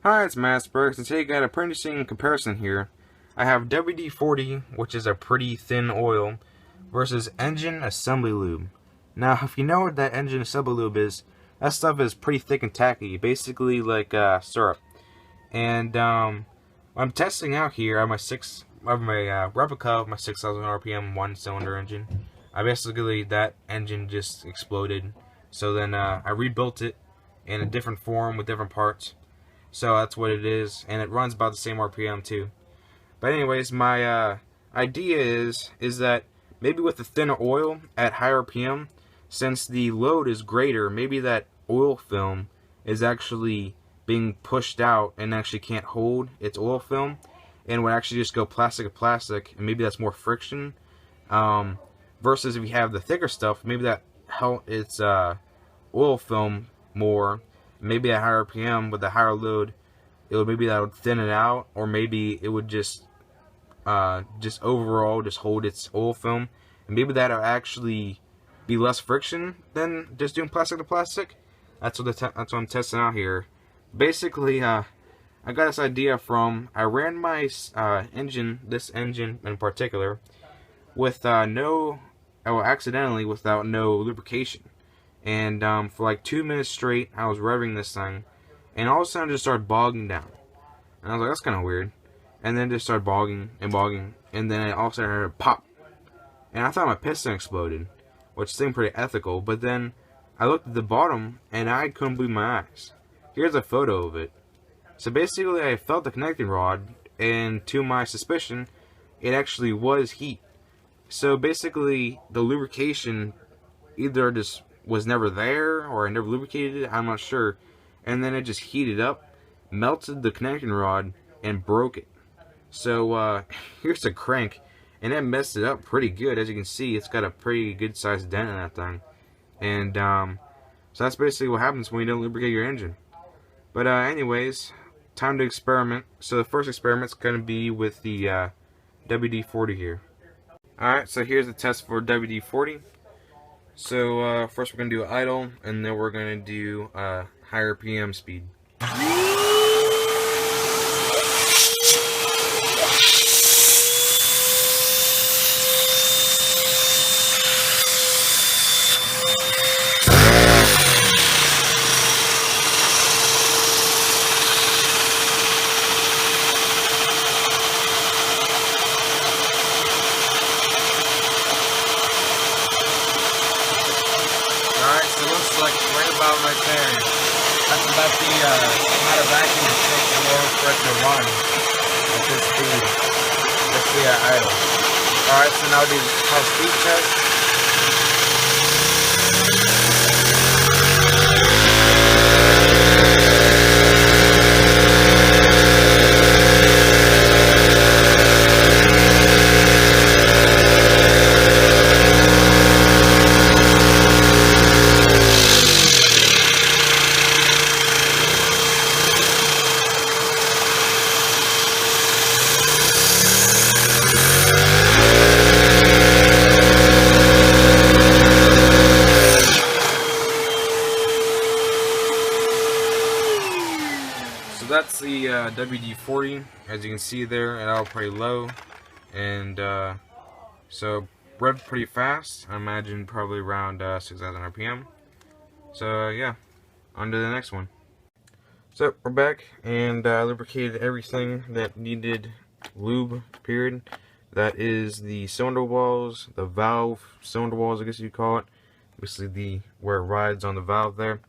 Hi, it's Matsburgs, and today I got a pretty interesting comparison here. I have WD-40, which is a pretty thin oil, versus engine assembly lube. Now, if you know what that engine assembly lube is, that stuff is pretty thick and tacky, basically like syrup. And I'm testing out here. I have my replica of my 6,000 RPM one-cylinder engine. That engine just exploded, so then I rebuilt it in a different form with different parts. So that's what it is, and it runs about the same RPM too. But anyways, my idea is that maybe with the thinner oil at higher RPM, since the load is greater, maybe that oil film is actually being pushed out and actually can't hold its oil film, and would actually just go plastic to plastic, and maybe that's more friction. Versus if you have the thicker stuff, maybe that help its oil film more. Maybe at higher RPM with the higher load, maybe that would thin it out, or maybe it would just overall just hold its oil film, and maybe that would actually be less friction than just doing plastic to plastic. That's what I'm testing out here. Basically, I got this idea from I ran my this engine in particular, with accidentally without no lubrication. And for like 2 minutes straight, I was revving this thing, and all of a sudden it just started bogging down. And I was like, that's kind of weird. And then it just started bogging, and then it all of a sudden heard a pop. And I thought my piston exploded, which seemed pretty ethical, but then I looked at the bottom, and I couldn't believe my eyes. Here's a photo of it. So basically, I felt the connecting rod, and to my suspicion, it actually was heat. So basically, the lubrication either just was never there, or I never lubricated it, I'm not sure. And then it just heated up, melted the connecting rod, and broke it. So here's the crank, and it messed it up pretty good. As you can see, it's got a pretty good sized dent in that thing. And so that's basically what happens when you don't lubricate your engine. But anyways, time to experiment. So the first experiment's going to be with the WD-40 here. Alright, so here's the test for WD-40. So first we're going to do idle, and then we're going to do higher PM speed. So it looks like right there. That's about the amount of vacuum it takes in order for it to run at this speed. Let's see idle. Alright, so now do the speed test. So that's the WD-40. As you can see there, it all pretty low, and so revved pretty fast. I imagine probably around 6,000 RPM. So yeah, on to the next one. So we're back, and lubricated everything that needed lube, period. That is the cylinder walls, the valve cylinder walls, I guess you'd call it. Basically where it rides on the valve there.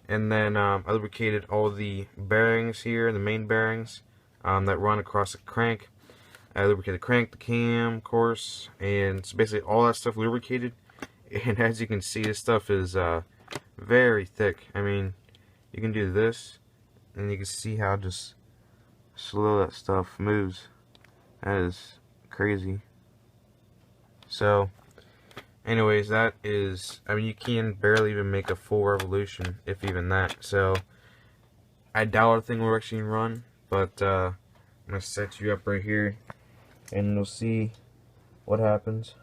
And then I lubricated all the bearings here, the main bearings that run across the crank. I lubricated the crank, the cam, of course, and so basically all that stuff lubricated. And as you can see, this stuff is very thick. I mean, you can do this, and you can see how just slow that stuff moves. That is crazy. So anyways, that is, I mean, you can barely even make a full revolution, if even that. So I doubt a thing will actually run, but I'm gonna set you up right here, and we'll see what happens.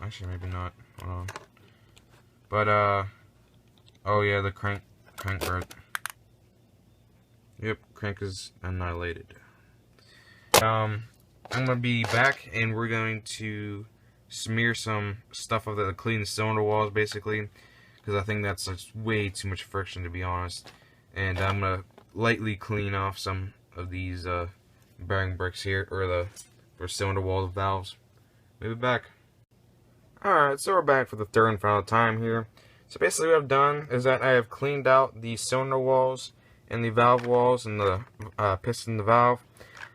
actually maybe not. Hold on. But oh yeah, the crank broke. Yep, crank is annihilated. I'm gonna be back, and we're going to smear some stuff of the clean cylinder walls, basically, because I think that's just way too much friction, to be honest. And I'm gonna lightly clean off some of these bearing bricks here, or the cylinder wall valves. We'll be back. Alright, so we're back for the third and final time here. So basically what I've done is that I have cleaned out the cylinder walls and the valve walls and the piston and the valve.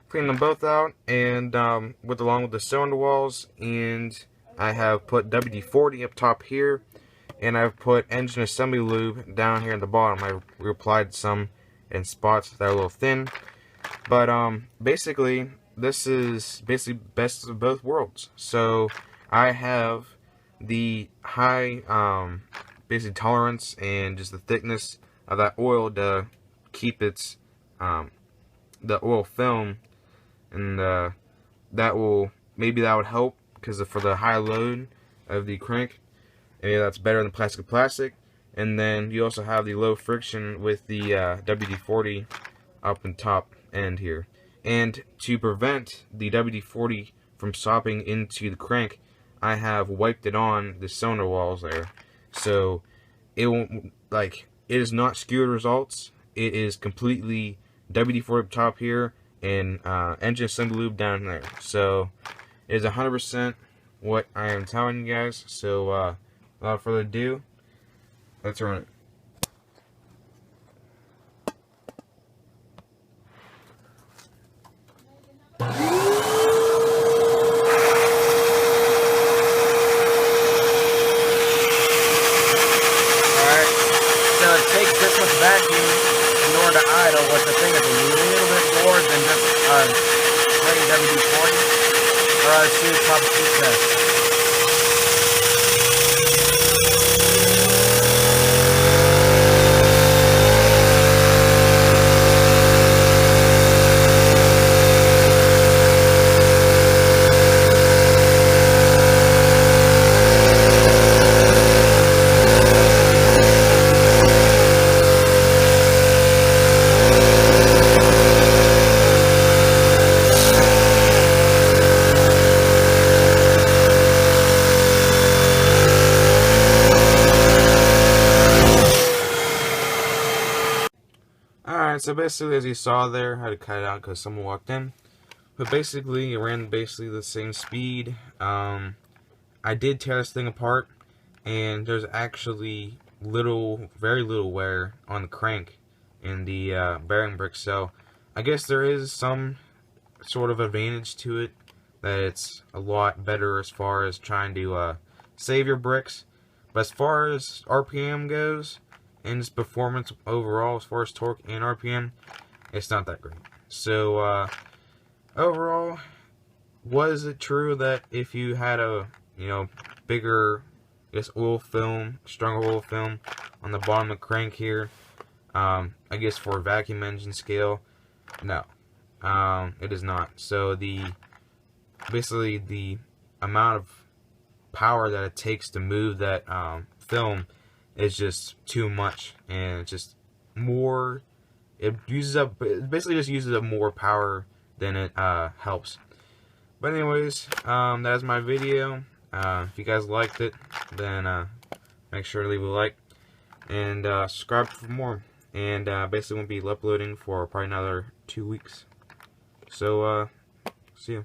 Cleaned them both out, and along with the cylinder walls, and I have put WD-40 up top here, and I've put engine assembly lube down here at the bottom. I reapplied some in spots that are a little thin, but basically this is basically best of both worlds. So I have the high basically tolerance and just the thickness of that oil to keep its the oil film, and that would help because for the high load of the crank, and that's better than plastic to plastic. And then you also have the low friction with the WD-40 up and top end here. And to prevent the WD-40 from sopping into the crank, I have wiped it on the cylinder walls there, so it won't, like, it is not skewered results. It is completely WD-40 up top here and engine assembly lube down there. So it is 100% what I am telling you guys. So without further ado, let's run it. This much vacuum in order to idle, what the thing is a little bit more than just plain WD-40. Let's do a top speed test. Alright, so basically, as you saw there, I had to cut it out because someone walked in. But basically, it ran basically the same speed. I did tear this thing apart, and there's actually very little wear on the crank and the bearing brick. So I guess there is some sort of advantage to it, that it's a lot better as far as trying to save your bricks. But as far as RPM goes, and its performance overall, as far as torque and RPM, it's not that great. So overall, was it true that if you had a bigger, I guess, oil film, stronger oil film on the bottom of the crank here, I guess for a vacuum engine scale, no, it is not. So basically the amount of power that it takes to move that film is just too much, and it's just more, it basically just uses up more power than it helps. But anyways, that is my video. If you guys liked it, then make sure to leave a like and subscribe for more. And basically won't be uploading for probably another 2 weeks. So see ya.